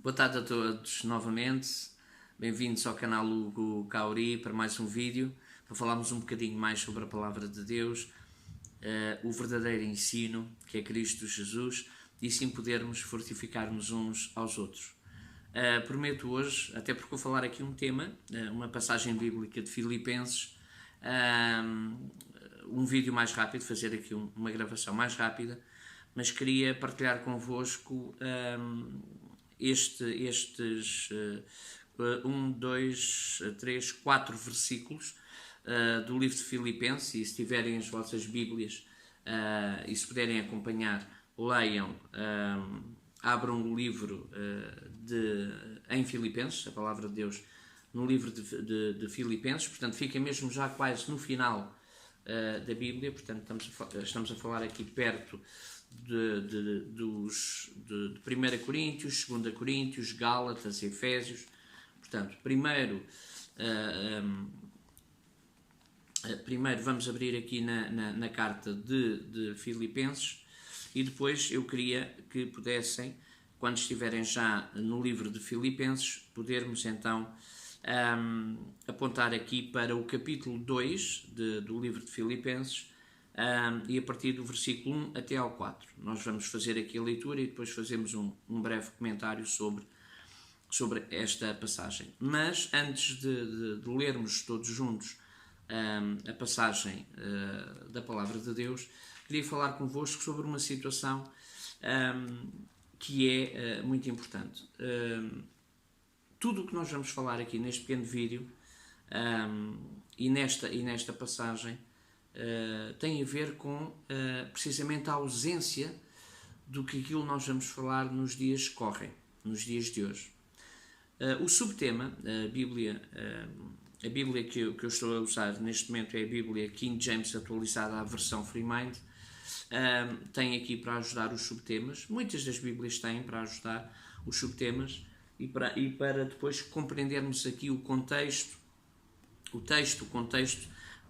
Boa tarde a todos novamente, bem-vindos ao canal Hugo Cauri para mais um vídeo, para falarmos um bocadinho mais sobre a Palavra de Deus, o verdadeiro ensino, que é Cristo Jesus, e assim podermos fortificar-nos uns aos outros. Prometo hoje, até porque vou falar aqui um tema, uma passagem bíblica de Filipenses, um vídeo mais rápido, fazer aqui uma gravação mais rápida, mas queria partilhar convosco estes 4 versículos do livro de Filipenses, e se tiverem as vossas Bíblias e se puderem acompanhar, leiam, abram o livro em Filipenses, a Palavra de Deus, no livro de Filipenses, portanto fica mesmo já quase no final da Bíblia, portanto estamos a falar aqui perto de 1 Coríntios, 2 Coríntios, Gálatas, Efésios. Portanto, primeiro vamos abrir aqui na carta de Filipenses, e depois eu queria que pudessem, quando estiverem já no livro de Filipenses, podermos então apontar aqui para o capítulo 2 do livro de Filipenses, e a partir do versículo 1 até ao 4. Nós vamos fazer aqui a leitura e depois fazemos um breve comentário sobre esta passagem. Mas antes de lermos todos juntos a passagem da Palavra de Deus, queria falar convosco sobre uma situação que é muito importante. Tudo o que nós vamos falar aqui neste pequeno vídeo e nesta passagem tem a ver com precisamente a ausência do que aquilo nós vamos falar nos dias que correm, nos dias de hoje. O subtema, a Bíblia que eu estou a usar neste momento é a Bíblia King James atualizada à versão Free Mind, tem aqui para ajudar os subtemas. Muitas das Bíblias têm para ajudar os subtemas e para depois compreendermos aqui o contexto,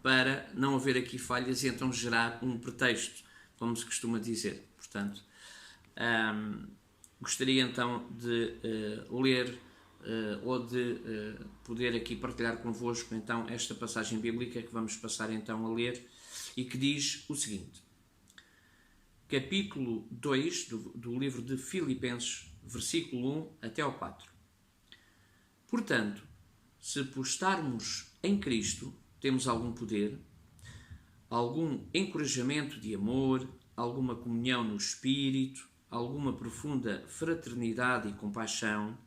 para não haver aqui falhas e então gerar um pretexto, como se costuma dizer. Portanto, gostaria então de ler ou de poder aqui partilhar convosco então esta passagem bíblica que vamos passar então a ler, e que diz o seguinte: capítulo 2 do livro de Filipenses, versículo 1 até ao 4. Portanto, se por estarmos em Cristo temos algum poder, algum encorajamento de amor, alguma comunhão no Espírito, alguma profunda fraternidade e compaixão,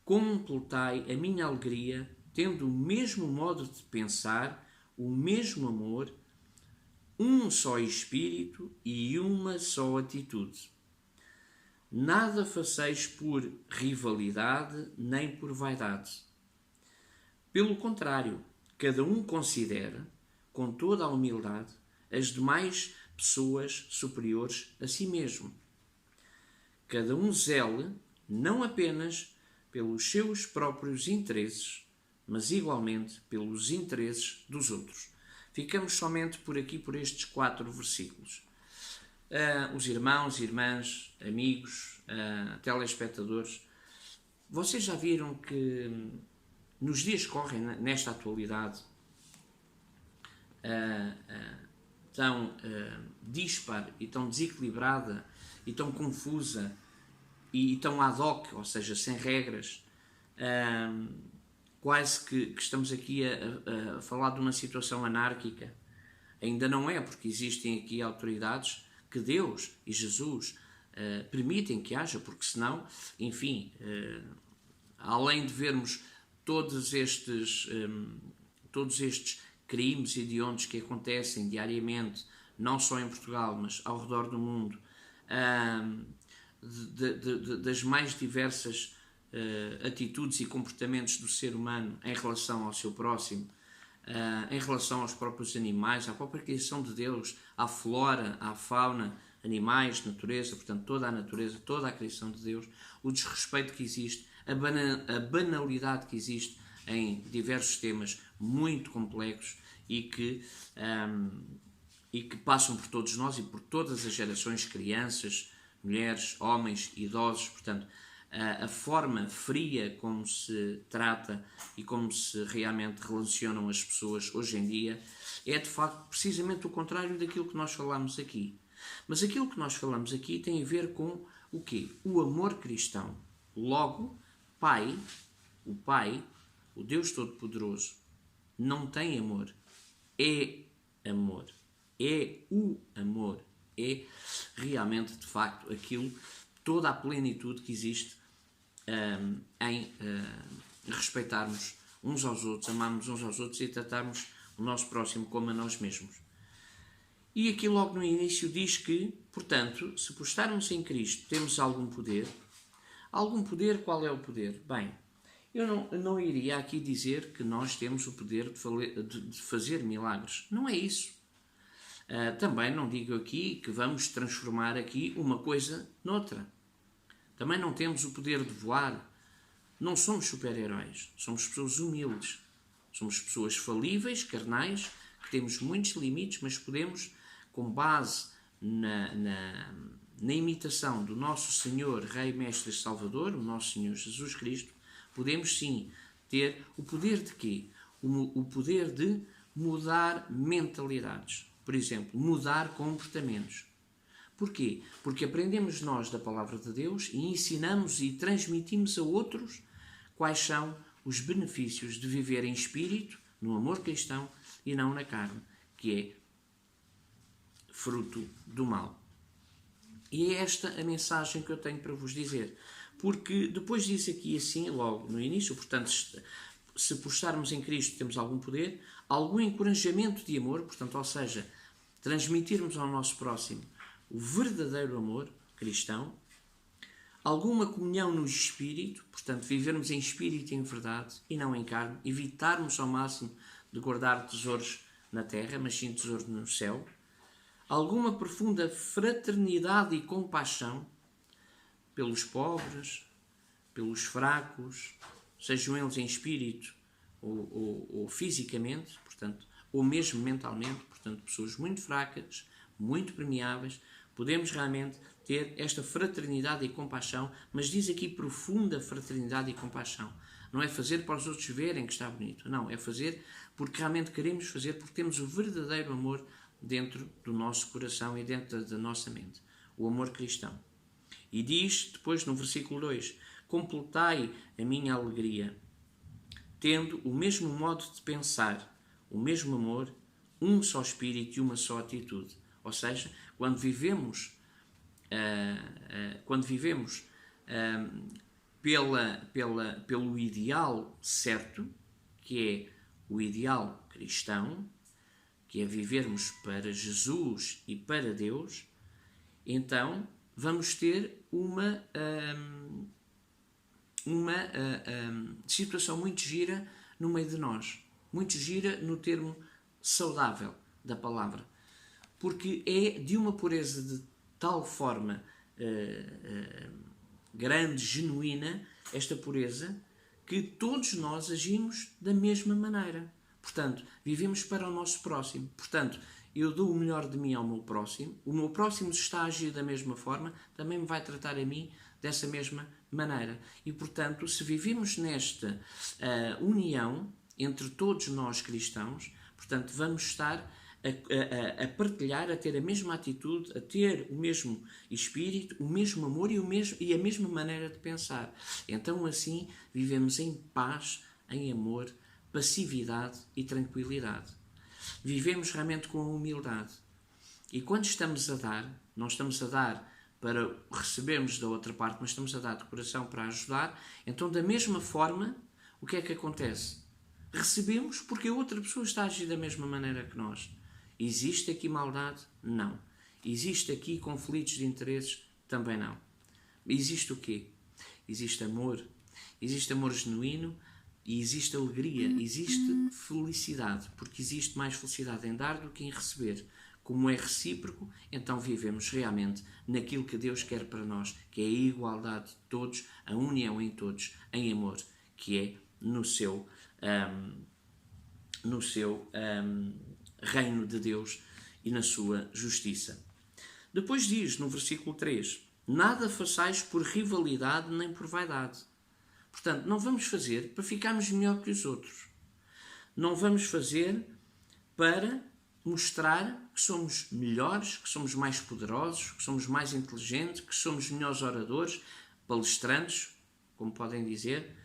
completai a minha alegria, tendo o mesmo modo de pensar, o mesmo amor, um só Espírito e uma só atitude. Nada faceis por rivalidade nem por vaidade. Pelo contrário, cada um considera, com toda a humildade, as demais pessoas superiores a si mesmo. Cada um zele, não apenas pelos seus próprios interesses, mas igualmente pelos interesses dos outros. Ficamos somente por aqui, por estes 4 versículos. Os irmãos, irmãs, amigos, telespectadores, vocês já viram que nos dias que correm, nesta atualidade, tão dispar e tão desequilibrada e tão confusa e tão ad hoc, ou seja, sem regras, quase que estamos aqui a falar de uma situação anárquica. Ainda não é, porque existem aqui autoridades que Deus e Jesus permitem que haja, porque senão, enfim, além de vermos todos estes crimes hediondos que acontecem diariamente, não só em Portugal, mas ao redor do mundo, das mais diversas atitudes e comportamentos do ser humano em relação ao seu próximo, em relação aos próprios animais, à própria criação de Deus, à flora, à fauna, animais, natureza, portanto toda a natureza, toda a criação de Deus, o desrespeito que existe, a banalidade que existe em diversos temas muito complexos e que passam por todos nós e por todas as gerações, crianças, mulheres, homens, idosos. Portanto, a forma fria como se trata e como se realmente relacionam as pessoas hoje em dia, é de facto precisamente o contrário daquilo que nós falamos aqui. Mas aquilo que nós falamos aqui tem a ver com o quê? O amor cristão. Logo, o Pai, o Deus Todo-Poderoso, não tem amor. É amor. É o amor. É realmente, de facto, aquilo, toda a plenitude que existe em respeitarmos uns aos outros, amarmos uns aos outros e tratarmos o nosso próximo como a nós mesmos. E aqui logo no início diz que, portanto, se por estarmos em Cristo temos algum poder. Algum poder, qual é o poder? Bem, eu não iria aqui dizer que nós temos o poder de fazer milagres. Não é isso. Também não digo aqui que vamos transformar aqui uma coisa noutra. Também não temos o poder de voar. Não somos super-heróis. Somos pessoas humildes. Somos pessoas falíveis, carnais, que temos muitos limites, mas podemos, com base na imitação do nosso Senhor, Rei, Mestre e Salvador, o nosso Senhor Jesus Cristo, podemos sim ter o poder de quê? O poder de mudar mentalidades. Por exemplo, mudar comportamentos. Porquê? Porque aprendemos nós da Palavra de Deus e ensinamos e transmitimos a outros quais são os benefícios de viver em espírito, no amor cristão e não na carne, que é fruto do mal. E é esta a mensagem que eu tenho para vos dizer. Porque depois diz aqui assim, logo no início, portanto, se por estarmos em Cristo temos algum poder, algum encorajamento de amor, portanto, ou seja, transmitirmos ao nosso próximo o verdadeiro amor cristão, alguma comunhão no espírito, portanto, vivermos em espírito e em verdade e não em carne, evitarmos ao máximo de guardar tesouros na terra, mas sim tesouros no céu, alguma profunda fraternidade e compaixão pelos pobres, pelos fracos, sejam eles em espírito ou fisicamente, portanto, ou mesmo mentalmente, portanto, pessoas muito fracas, muito permeáveis, podemos realmente ter esta fraternidade e compaixão, mas diz aqui profunda fraternidade e compaixão. Não é fazer para os outros verem que está bonito, não, é fazer porque realmente queremos fazer, porque temos o verdadeiro amor dentro do nosso coração e dentro da nossa mente, o amor cristão. E diz, depois no versículo 2, completai a minha alegria, tendo o mesmo modo de pensar, o mesmo amor, um só espírito e uma só atitude. Ou seja, quando vivemos pelo ideal certo, que é o ideal cristão, que é vivermos para Jesus e para Deus, então vamos ter uma situação muito gira no meio de nós. Muito gira no termo saudável da palavra. Porque é de uma pureza de tal forma grande, genuína, esta pureza, que todos nós agimos da mesma maneira. Portanto, vivemos para o nosso próximo. Portanto, eu dou o melhor de mim ao meu próximo, o meu próximo está a agir da mesma forma, também me vai tratar a mim dessa mesma maneira. E, portanto, se vivemos nesta união entre todos nós cristãos, portanto, vamos estar a partilhar, a ter a mesma atitude, a ter o mesmo espírito, o mesmo amor e a mesma maneira de pensar. Então, assim, vivemos em paz, em amor, passividade e tranquilidade. Vivemos realmente com humildade. E quando estamos a dar, não estamos a dar para recebermos da outra parte, mas estamos a dar de coração para ajudar, então da mesma forma, o que é que acontece? Recebemos porque a outra pessoa está a agir da mesma maneira que nós. Existe aqui maldade? Não. Existe aqui conflitos de interesses? Também não. Existe o quê? Existe amor genuíno e existe alegria, existe felicidade, porque existe mais felicidade em dar do que em receber. Como é recíproco, então vivemos realmente naquilo que Deus quer para nós, que é a igualdade de todos, a união em todos, em amor, que é no seu reino de Deus e na sua justiça. Depois diz no versículo 3, nada façais por rivalidade nem por vaidade. Portanto, não vamos fazer para ficarmos melhor que os outros. Não vamos fazer para mostrar que somos melhores, que somos mais poderosos, que somos mais inteligentes, que somos melhores oradores, palestrantes, como podem dizer,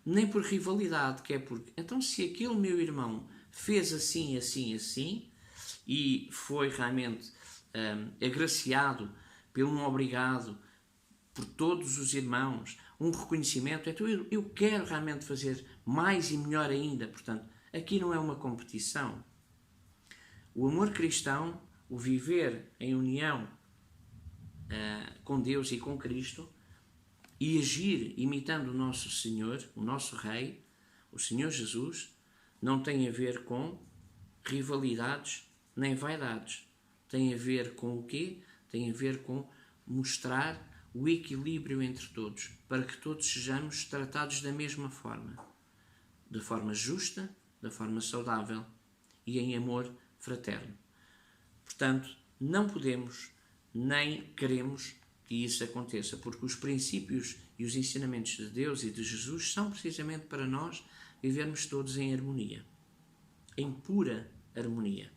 nem por rivalidade, que é porque, então, se aquele meu irmão fez assim, assim, assim, e foi realmente agraciado pelo um obrigado por todos os irmãos, um reconhecimento, então eu quero realmente fazer mais e melhor ainda. Portanto, aqui não é uma competição. O amor cristão, o viver em união com Deus e com Cristo e agir imitando o nosso Senhor, o nosso Rei, o Senhor Jesus, não tem a ver com rivalidades nem vaidades. Tem a ver com o quê? Tem a ver com mostrar o equilíbrio entre todos, para que todos sejamos tratados da mesma forma, de forma justa, da forma saudável e em amor fraterno. Portanto, não podemos nem queremos que isso aconteça, porque os princípios e os ensinamentos de Deus e de Jesus são precisamente para nós vivermos todos em harmonia, em pura harmonia.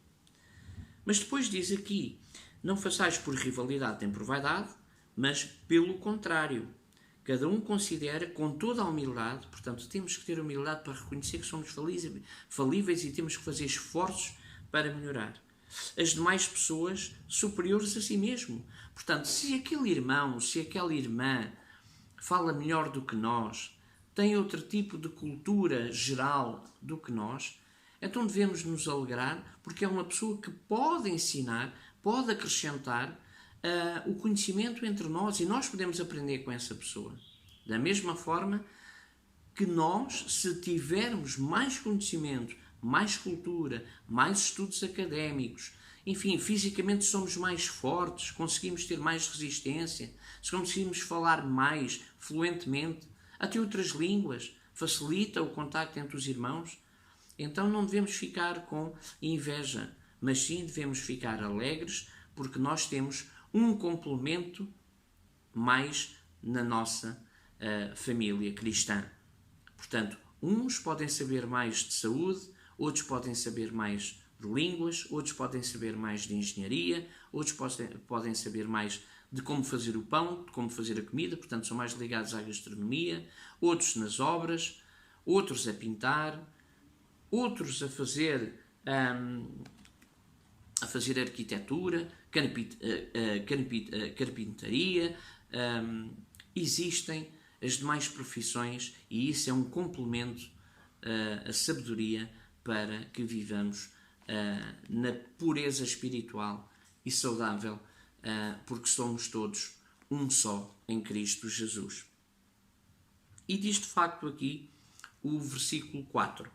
Mas depois diz aqui, não façais por rivalidade nem por vaidade, mas pelo contrário, cada um considera com toda a humildade, portanto temos que ter humildade para reconhecer que somos falíveis e temos que fazer esforços para melhorar. As demais pessoas superiores a si mesmo. Portanto, se aquele irmão, se aquela irmã fala melhor do que nós, tem outro tipo de cultura geral do que nós, então devemos nos alegrar porque é uma pessoa que pode ensinar, pode acrescentar o conhecimento entre nós e nós podemos aprender com essa pessoa. Da mesma forma que nós, se tivermos mais conhecimento, mais cultura, mais estudos académicos, enfim, fisicamente somos mais fortes, conseguimos ter mais resistência, conseguimos falar mais fluentemente, até outras línguas, facilita o contacto entre os irmãos. Então não devemos ficar com inveja, mas sim devemos ficar alegres porque nós temos um complemento mais na nossa família cristã. Portanto, uns podem saber mais de saúde, outros podem saber mais de línguas, outros podem saber mais de engenharia, outros podem saber mais de como fazer o pão, de como fazer a comida, portanto são mais ligados à gastronomia, outros nas obras, outros a pintar, outros a fazer arquitetura, carpintaria. Existem as demais profissões e isso é um complemento à sabedoria para que vivamos na pureza espiritual e saudável, porque somos todos um só em Cristo Jesus. E diz de facto aqui o versículo 4.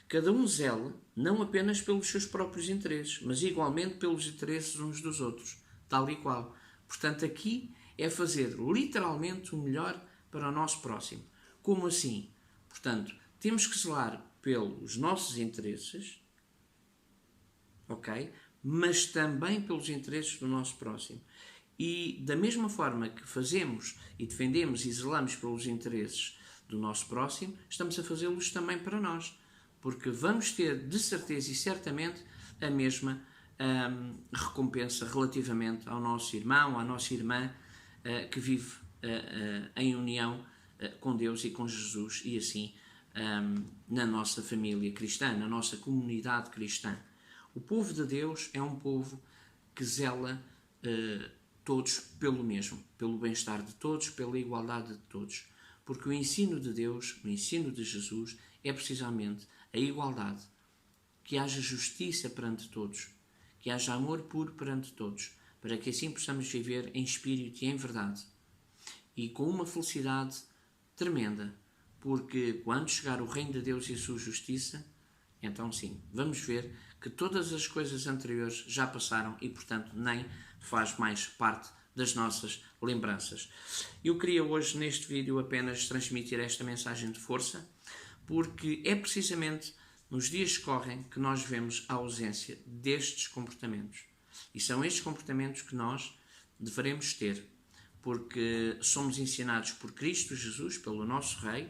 Cada um zela não apenas pelos seus próprios interesses, mas igualmente pelos interesses uns dos outros, tal e qual. Portanto, aqui é fazer literalmente o melhor para o nosso próximo. Como assim? Portanto, temos que zelar pelos nossos interesses, ok? Mas também pelos interesses do nosso próximo. E da mesma forma que fazemos e defendemos e zelamos pelos interesses do nosso próximo, estamos a fazê-los também para nós. Porque vamos ter, de certeza e certamente, a mesma recompensa relativamente ao nosso irmão, à nossa irmã, que vive em união com Deus e com Jesus, e assim na nossa família cristã, na nossa comunidade cristã. O povo de Deus é um povo que zela todos pelo mesmo, pelo bem-estar de todos, pela igualdade de todos. Porque o ensino de Deus, o ensino de Jesus, é precisamente a igualdade, que haja justiça perante todos, que haja amor puro perante todos, para que assim possamos viver em espírito e em verdade. E com uma felicidade tremenda, porque quando chegar o reino de Deus e a sua justiça, então sim, vamos ver que todas as coisas anteriores já passaram e, portanto, nem faz mais parte das nossas lembranças. Eu queria hoje, neste vídeo, apenas transmitir esta mensagem de força, porque é precisamente nos dias que correm que nós vemos a ausência destes comportamentos. E são estes comportamentos que nós deveremos ter, porque somos ensinados por Cristo Jesus, pelo nosso Rei.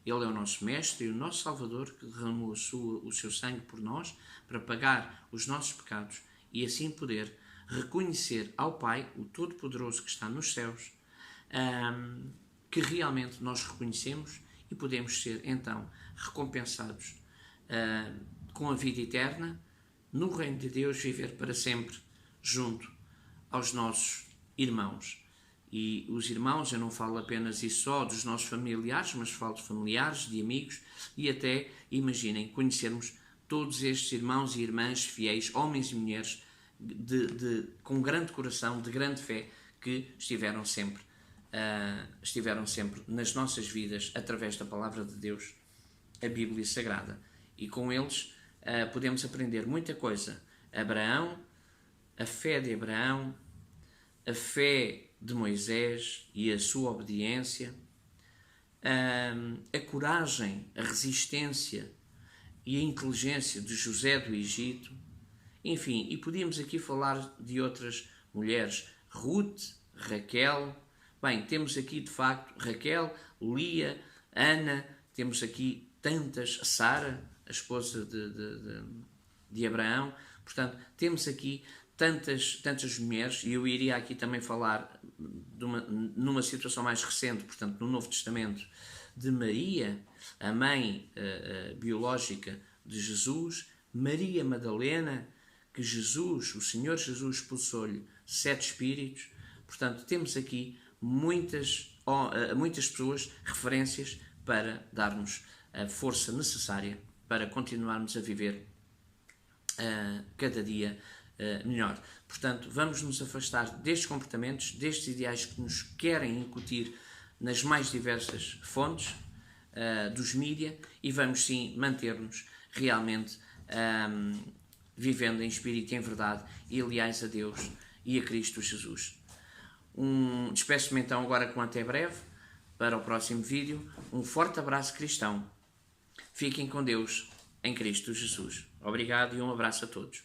Ele é o nosso Mestre e o nosso Salvador, que derramou o seu sangue por nós para pagar os nossos pecados e assim poder reconhecer ao Pai, o Todo-Poderoso que está nos céus, que realmente nós reconhecemos e podemos ser então recompensados com a vida eterna, no reino de Deus, viver para sempre junto aos nossos irmãos. E os irmãos, eu não falo apenas e só dos nossos familiares, mas falo de familiares, de amigos e até, imaginem, conhecermos todos estes irmãos e irmãs fiéis, homens e mulheres, com grande coração, de grande fé, que estiveram sempre nas nossas vidas, através da Palavra de Deus, a Bíblia Sagrada. E com eles podemos aprender muita coisa. Abraão, a fé de Abraão, a fé de Moisés e a sua obediência, a coragem, a resistência e a inteligência de José do Egito, enfim, e podíamos aqui falar de outras mulheres, Ruth, Raquel, bem, temos aqui de facto Raquel, Lia, Ana, temos aqui tantas, Sara, a esposa de Abraão, portanto, temos aqui tantas mulheres, e eu iria aqui também falar numa situação mais recente, portanto, no Novo Testamento, de Maria, a mãe biológica de Jesus, Maria Madalena, que o Senhor Jesus expulsou-lhe 7 espíritos. Portanto, temos aqui muitas pessoas, referências, para darmos a força necessária para continuarmos a viver cada dia melhor. Portanto, vamos nos afastar destes comportamentos, destes ideais que nos querem incutir nas mais diversas fontes dos mídia, e vamos sim manter-nos realmente vivendo em espírito e em verdade e leais a Deus e a Cristo Jesus. Despeço-me então agora com até breve para o próximo vídeo. Um forte abraço cristão. Fiquem com Deus em Cristo Jesus. Obrigado e um abraço a todos.